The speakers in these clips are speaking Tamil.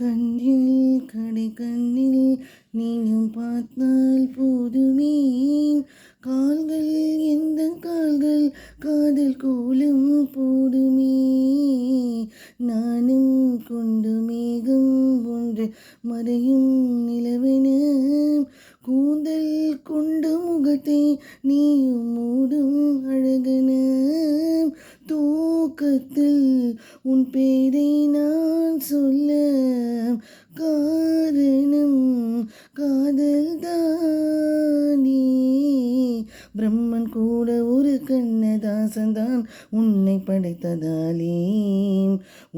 கண்ணில் கடை கண்ணில் நீயும் பார்த்தால் போதுமே, கால்கள் எந்த கால்கள் காதல் கோலம் போடுமே. நானும் கொண்டு மேகம் ஒன்று மறையும் நிலவென, கூந்தல் கொண்ட முகத்தை நீயும் மூடும் அழகன. தூக்கத்தில் உன் பேரை நான் சொல்ல காரணம் காதல் தானே. பிரம்மன் கூட ஒரு கண்ணதாசன் தான் உன்னை படைத்ததாலே,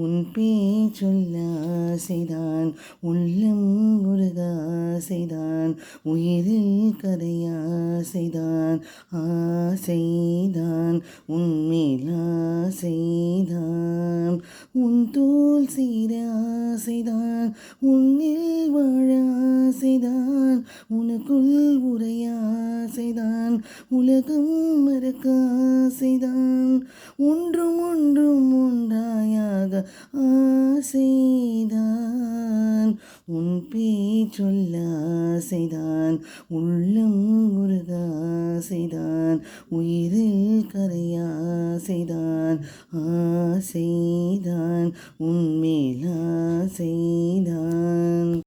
உன் பேர் சொல்ல ஆசைதான், உள்ளம் முருகாசைதான், உயிரில் கரையாசைதான், ஆசைதான் உன்மேல் ஆசைதான். உன் தோல் சீர ஆசைதான், உன்னில் வாழ ஆசைதான், உனக்குள் உரைய ஆசைதான், உலகம் மறக்க ஆசைதான், ஒன்றும் ஒன்றும் ஒன்றாயாக ஆசைதான். உன் பேர் சொல்ல ஆசைதான், உள்ளம் முருக ஆசைதான், உயிரில் கரைய ஆசைதான், ஆசைதான் உன்மேல் ஆசைதான்.